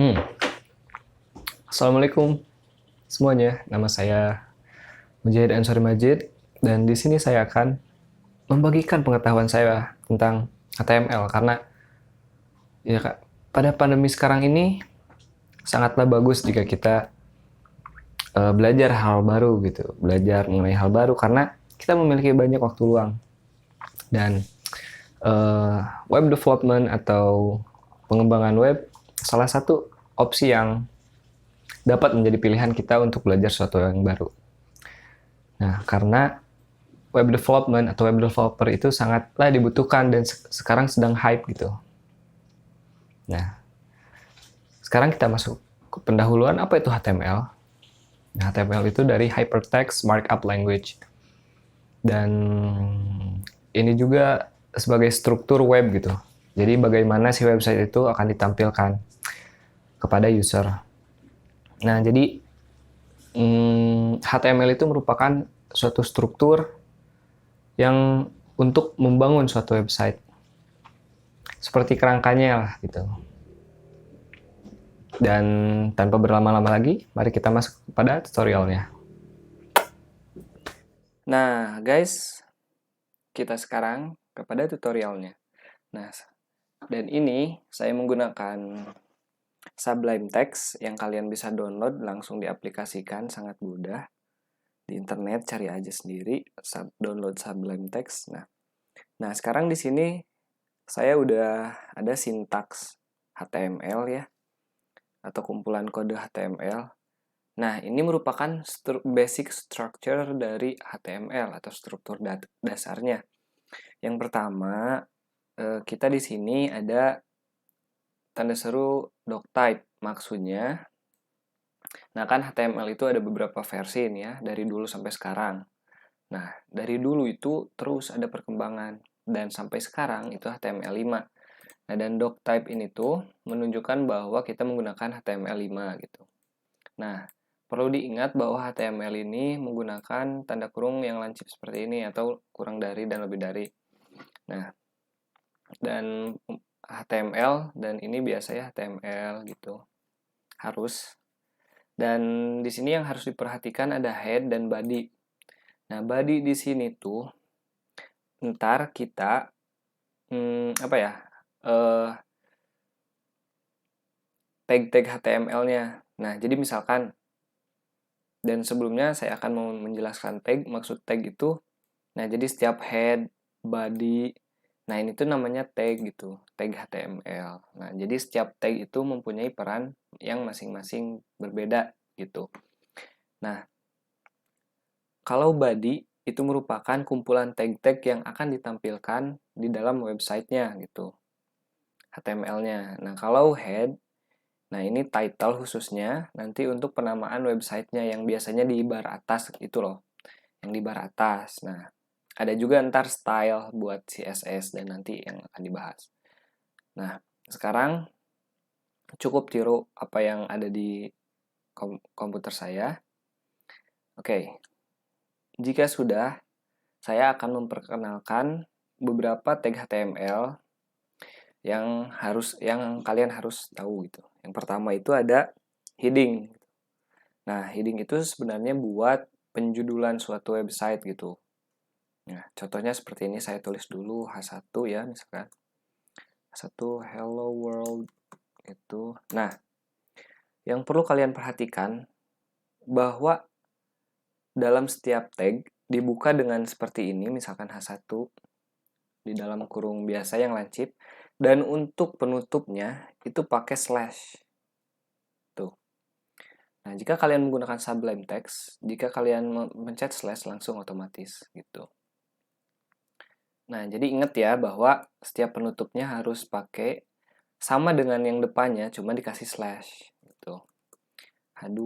Hmm. Assalamualaikum semuanya. Nama saya Mujahid Ansori Majid dan di sini saya akan membagikan pengetahuan saya tentang HTML karena ya Kak, pada pandemi sekarang ini sangatlah bagus jika kita belajar hal baru gitu, belajar mengenai hal baru karena kita memiliki banyak waktu luang dan web development atau pengembangan web salah satu opsi yang dapat menjadi pilihan kita untuk belajar sesuatu yang baru. Nah, karena web development atau web developer itu sangatlah dibutuhkan dan sekarang sedang hype gitu. Nah, sekarang kita masuk ke pendahuluan apa itu HTML. Nah, HTML itu dari Hypertext Markup Language. Dan ini juga sebagai struktur web gitu. Jadi bagaimana si website itu akan ditampilkan kepada user. Nah, jadi HTML itu merupakan suatu struktur yang untuk membangun suatu website. Seperti kerangkanya lah gitu. Dan tanpa berlama-lama lagi, mari kita masuk pada tutorialnya. Nah, guys, kita sekarang kepada tutorialnya. Nah, dan ini saya menggunakan Sublime Text yang kalian bisa download langsung diaplikasikan, sangat mudah. Di internet cari aja sendiri, download Sublime Text. Nah, sekarang di sini saya udah ada sintaks HTML ya, atau kumpulan kode HTML. Nah, ini merupakan basic structure dari HTML atau struktur dasarnya. Yang pertama, kita di sini ada tanda seru doctype. Maksudnya, nah kan HTML itu ada beberapa versi nih ya, dari dulu sampai sekarang. Nah, dari dulu itu terus ada perkembangan. Dan sampai sekarang itu HTML5. Nah, dan doctype ini tuh menunjukkan bahwa kita menggunakan HTML5 gitu. Nah, perlu diingat bahwa HTML ini menggunakan tanda kurung yang lancip seperti ini atau kurang dari dan lebih dari. Nah, dan HTML dan ini biasanya HTML gitu. Harus. Dan di sini yang harus diperhatikan ada head dan body. Nah, body di sini tuh ntar kita apa ya? Tag-tag HTML-nya. Nah, jadi misalkan dan sebelumnya saya akan mau menjelaskan tag, maksud tag itu. Nah, jadi setiap head, body, nah ini tuh namanya tag gitu, tag HTML. Nah, jadi setiap tag itu mempunyai peran yang masing-masing berbeda gitu. Nah, kalau body itu merupakan kumpulan tag-tag yang akan ditampilkan di dalam websitenya gitu, HTML-nya. Nah, kalau head, nah ini title khususnya nanti untuk penamaan websitenya yang biasanya di bar atas itu loh, yang di bar atas. Nah, ada juga ntar style buat CSS dan nanti yang akan dibahas. Nah, sekarang cukup tiru apa yang ada di komputer saya. Oke, jika sudah, saya akan memperkenalkan beberapa tag HTML yang kalian harus tahu gitu. Yang pertama itu ada heading. Nah, heading itu sebenarnya buat penjudulan suatu website gitu. Nah, contohnya seperti ini, saya tulis dulu H1 ya, misalkan. H1 hello world itu. Nah, yang perlu kalian perhatikan bahwa dalam setiap tag dibuka dengan seperti ini, misalkan H1 di dalam kurung biasa yang lancip, dan untuk penutupnya itu pakai slash. Tuh. Nah, jika kalian menggunakan Sublime Text, jika kalian mencet slash langsung otomatis gitu. Nah, jadi ingat ya bahwa setiap penutupnya harus pakai sama dengan yang depannya, cuma dikasih slash gitu. H2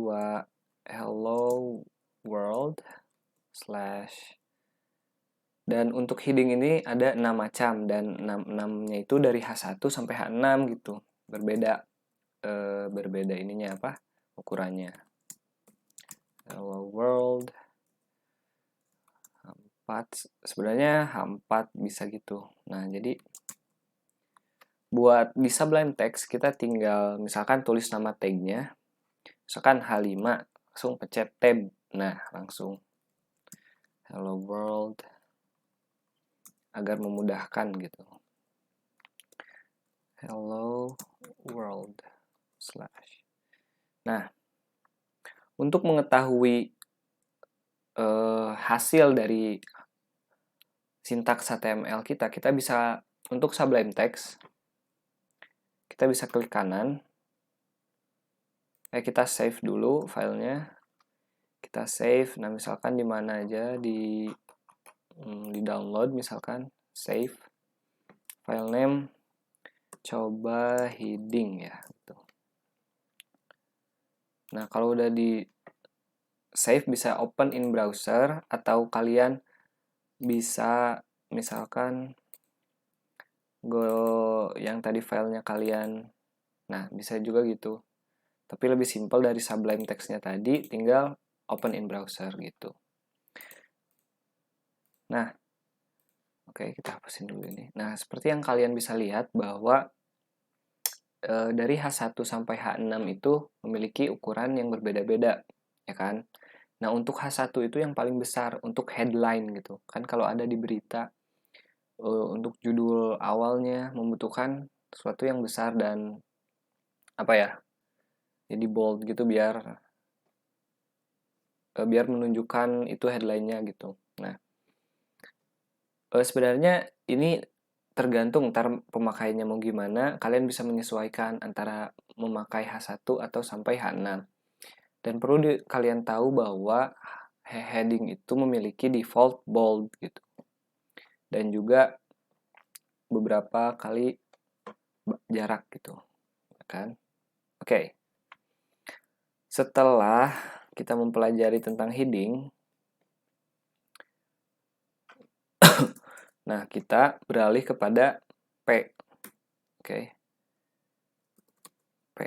hello world slash. Dan untuk heading ini ada 6 macam dan 6-nya itu dari H1 sampai H6 gitu. Berbeda ininya apa? Ukurannya. Hello world 4 sebenarnya H4 bisa gitu. Nah, jadi buat di Sublime Text kita tinggal misalkan tulis nama tagnya, misalkan H5, langsung pencet tab. Nah, langsung hello world agar memudahkan gitu. Hello world slash. Nah, untuk mengetahui hasil dari sintaks HTML kita bisa untuk Sublime Text, kita bisa klik kanan. Kita save dulu filenya. Kita save. Nah, misalkan di mana aja di download misalkan, save. File name coba heading ya gitu. Nah, kalau udah di save bisa open in browser atau kalian bisa misalkan go yang tadi filenya kalian. Nah, bisa juga gitu. Tapi lebih simpel dari Sublime Text-nya tadi, tinggal open in browser gitu. Nah, oke, kita hapusin dulu ini. Nah, seperti yang kalian bisa lihat bahwa dari H1 sampai H6 itu memiliki ukuran yang berbeda-beda, ya kan? Nah, untuk H1 itu yang paling besar, untuk headline gitu. Kan kalau ada di berita, untuk judul awalnya membutuhkan sesuatu yang besar dan apa ya, jadi bold gitu biar menunjukkan itu headline-nya gitu. Nah, sebenarnya ini tergantung ntar pemakaiannya mau gimana, kalian bisa menyesuaikan antara memakai H1 atau sampai H6. Dan perlu kalian tahu bahwa heading itu memiliki default bold gitu. Dan juga beberapa kali jarak gitu, kan? Oke. Setelah kita mempelajari tentang heading, nah kita beralih kepada P. Oke. P.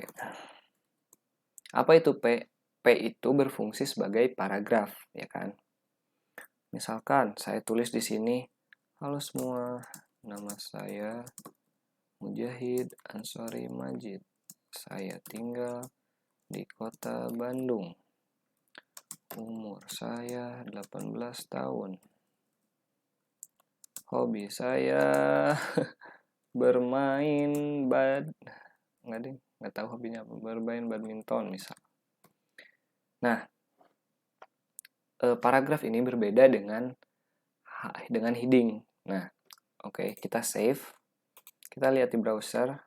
Apa itu P? P itu berfungsi sebagai paragraf, ya kan? Misalkan saya tulis di sini, halo semua, nama saya Mujahid Ansori Majid. Saya tinggal di kota Bandung. Umur saya 18 tahun. Hobi saya bermain nggak tahu hobinya apa, bermain badminton misal. Nah, paragraf ini berbeda dengan heading. Nah, oke, kita save. Kita lihat di browser.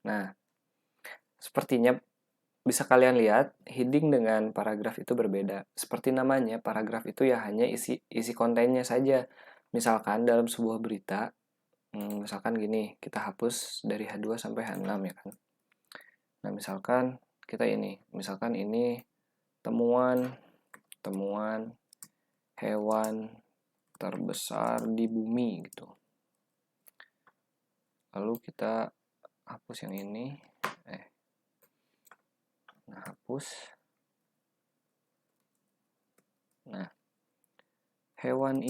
Nah, sepertinya bisa kalian lihat heading dengan paragraf itu berbeda. Seperti namanya, paragraf itu ya hanya isi kontennya saja. Misalkan dalam sebuah berita, misalkan gini, kita hapus dari H2 sampai H6 ya kan. Nah, misalkan ini temuan hewan terbesar di bumi gitu. Lalu kita hapus yang ini. Nah, hapus. Nah, hewan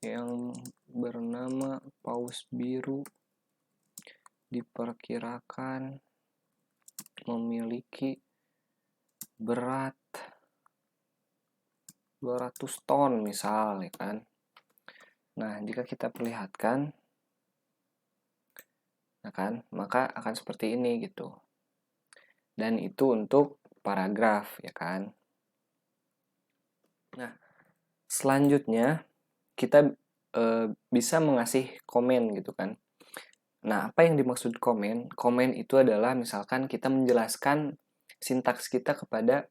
yang bernama paus biru diperkirakan memiliki berat 200 ton misal, ya kan. Nah, jika kita perlihatkan, nah kan, maka akan seperti ini gitu. Dan itu untuk paragraf, ya kan. Nah, selanjutnya kita bisa mengasih komen gitu kan. Nah, apa yang dimaksud komen? Komen itu adalah misalkan kita menjelaskan sintaks kita kepada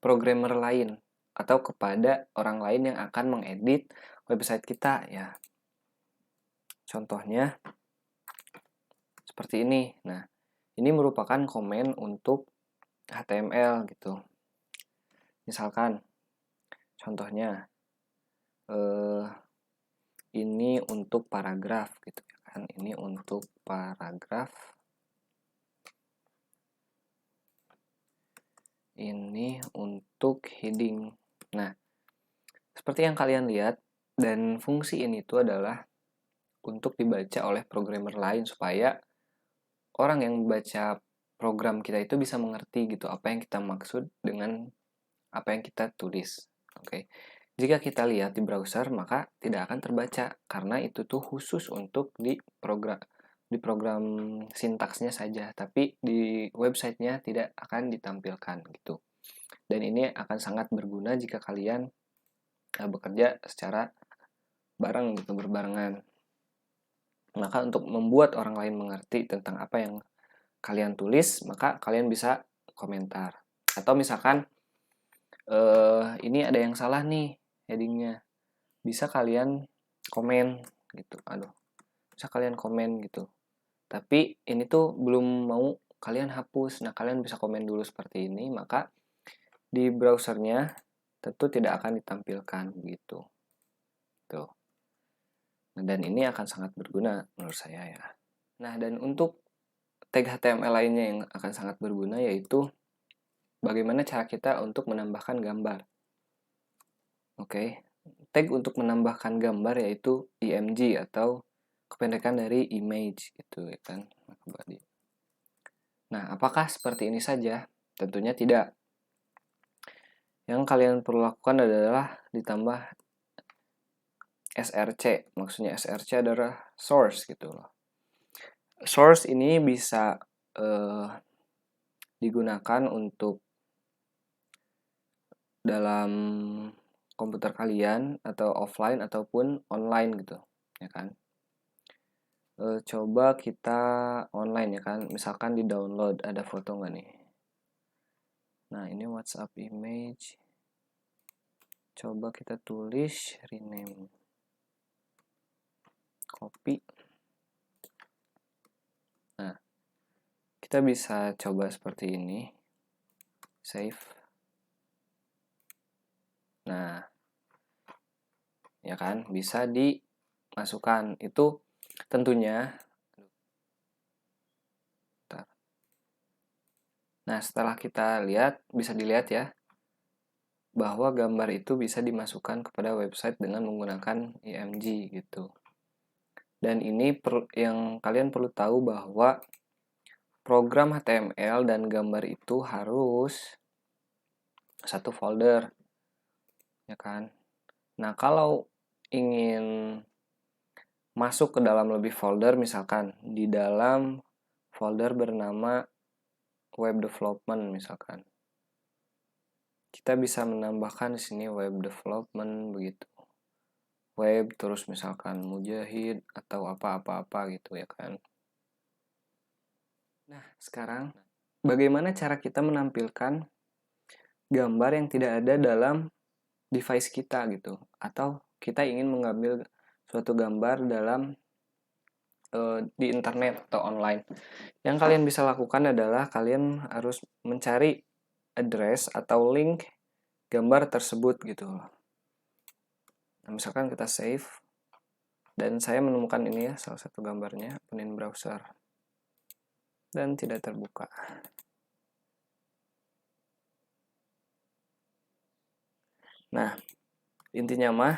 programmer lain atau kepada orang lain yang akan mengedit website kita ya. Contohnya seperti ini. Nah, ini merupakan komen untuk HTML gitu. Misalkan contohnya ini untuk paragraf gitu kan. Ini untuk paragraf. Ini untuk heading. Nah, seperti yang kalian lihat, dan fungsi ini itu adalah untuk dibaca oleh programmer lain supaya orang yang membaca program kita itu bisa mengerti gitu apa yang kita maksud dengan apa yang kita tulis. Oke. Jika kita lihat di browser maka tidak akan terbaca karena itu tuh khusus untuk di program sintaksnya saja, tapi di websitenya tidak akan ditampilkan gitu. Dan ini akan sangat berguna jika kalian bekerja secara bareng gitu, berbarengan. Maka untuk membuat orang lain mengerti tentang apa yang kalian tulis, maka kalian bisa komentar. Atau misalkan ini ada yang salah nih headingnya, bisa kalian komen gitu. Bisa kalian komen gitu. Tapi ini tuh belum mau kalian hapus. Nah, kalian bisa komen dulu seperti ini, maka di browsernya tentu tidak akan ditampilkan begitu. Tuh. Dan ini akan sangat berguna menurut saya ya. Nah, dan untuk tag HTML lainnya yang akan sangat berguna yaitu bagaimana cara kita untuk menambahkan gambar. Oke. Tag untuk menambahkan gambar yaitu img atau kependekan dari image gitu ya kan. Nah, apakah seperti ini saja? Tentunya tidak. Yang kalian perlu lakukan adalah ditambah src. Maksudnya src adalah source gitu loh. Source ini bisa digunakan untuk dalam komputer kalian atau offline ataupun online gitu, ya kan? Coba kita online ya kan, misalkan di download ada foto nggak nih? Nah ini WhatsApp image. Coba kita tulis rename, copy. Nah kita bisa coba seperti ini, save. Nah ya kan bisa dimasukkan itu tentunya. Nah, setelah kita lihat, bisa dilihat ya, bahwa gambar itu bisa dimasukkan kepada website dengan menggunakan img gitu. Dan ini yang kalian perlu tahu bahwa program HTML dan gambar itu harus satu folder, ya kan? Nah, kalau ingin masuk ke dalam lebih folder, misalkan di dalam folder bernama web development misalkan. Kita bisa menambahkan di sini web development begitu. Web terus misalkan Mujahid atau apa-apa gitu ya kan. Nah, sekarang bagaimana cara kita menampilkan gambar yang tidak ada dalam device kita gitu, atau kita ingin mengambil suatu gambar dalam di internet atau online. Yang kalian bisa lakukan adalah kalian harus mencari address atau link gambar tersebut gitu. Nah, misalkan kita save dan saya menemukan ini ya salah satu gambarnya, opening browser dan tidak terbuka. Nah, intinya mah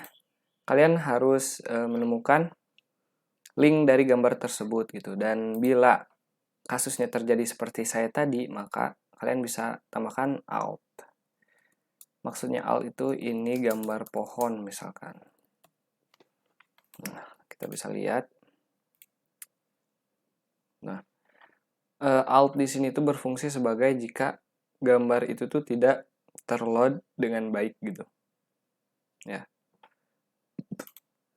kalian harus menemukan link dari gambar tersebut gitu, dan bila kasusnya terjadi seperti saya tadi, maka kalian bisa tambahkan alt. Maksudnya alt itu ini gambar pohon misalkan. Nah, kita bisa lihat. Nah, alt di sini tuh berfungsi sebagai jika gambar itu tuh tidak terload dengan baik gitu. Ya.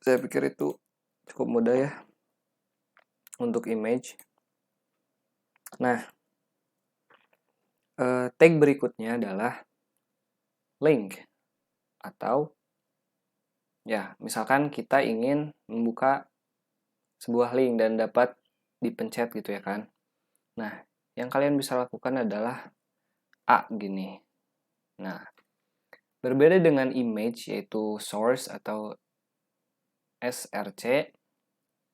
Saya pikir itu cukup mudah ya untuk image. Nah, tag berikutnya adalah link atau ya, misalkan kita ingin membuka sebuah link dan dapat dipencet gitu ya kan. Nah, yang kalian bisa lakukan adalah gini. Nah, berbeda dengan image yaitu source atau src,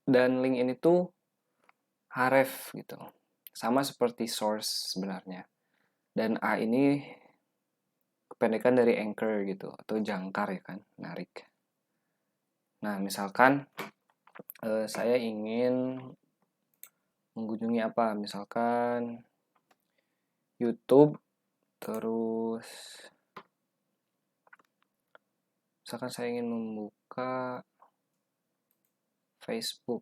dan link ini tuh href gitu. Sama seperti source sebenarnya. Dan A ini kependekan dari anchor gitu atau jangkar ya kan, narik. Nah, misalkan saya ingin mengunjungi apa, misalkan YouTube, terus misalkan saya ingin membuka Facebook.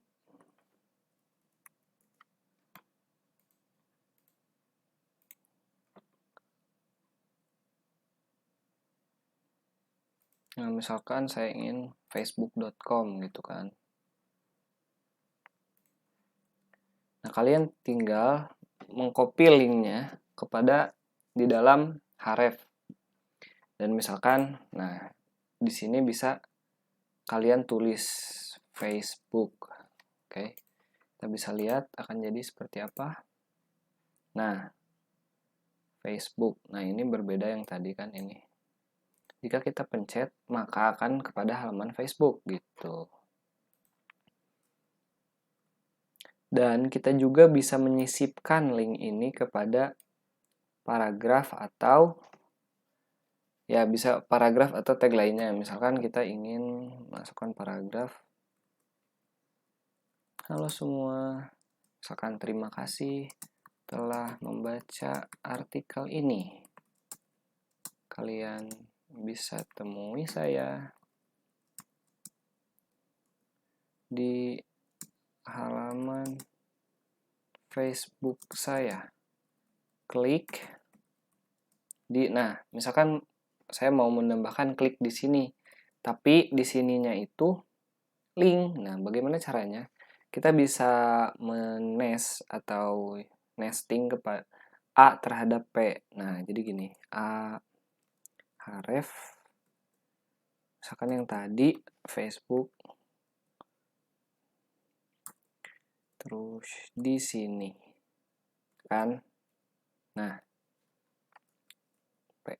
Nah, misalkan saya ingin facebook.com gitu kan. Nah, kalian tinggal mengcopy linknya kepada di dalam href. Dan misalkan, nah, di sini bisa kalian tulis Facebook. Oke. Kita bisa lihat akan jadi seperti apa. Nah, Facebook. Nah, ini berbeda yang tadi kan ini. Jika kita pencet, maka akan kepada halaman Facebook gitu. Dan kita juga bisa menyisipkan link ini kepada paragraf atau ya bisa paragraf atau tag lainnya. Misalkan kita ingin masukkan paragraf. Halo semua, misalkan terima kasih telah membaca artikel ini. Kalian bisa temui saya di halaman Facebook saya. Klik di, nah, misalkan saya mau menambahkan klik di sini, tapi di sininya itu link. Nah, bagaimana caranya? Kita bisa menes atau nesting kepada A terhadap P. Nah, jadi gini, A href, misalkan yang tadi Facebook, terus di sini kan, nah, P.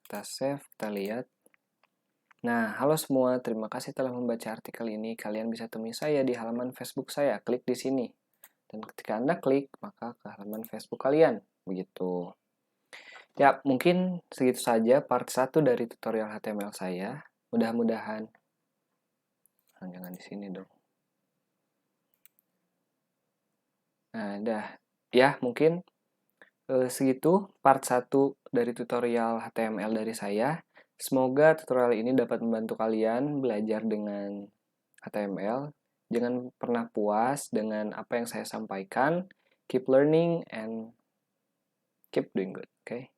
Kita save, kita lihat. Nah, halo semua, terima kasih telah membaca artikel ini. Kalian bisa temui saya di halaman Facebook saya. Klik di sini. Dan ketika Anda klik, maka ke halaman Facebook kalian. Begitu. Ya, mungkin segitu saja part 1 dari tutorial HTML saya. Mudah-mudahan. Nah, jangan di sini dong. Nah, dah. Ya, mungkin segitu part 1 dari tutorial HTML dari saya. Semoga tutorial ini dapat membantu kalian belajar dengan HTML. Jangan pernah puas dengan apa yang saya sampaikan. Keep learning and keep doing good. Okay?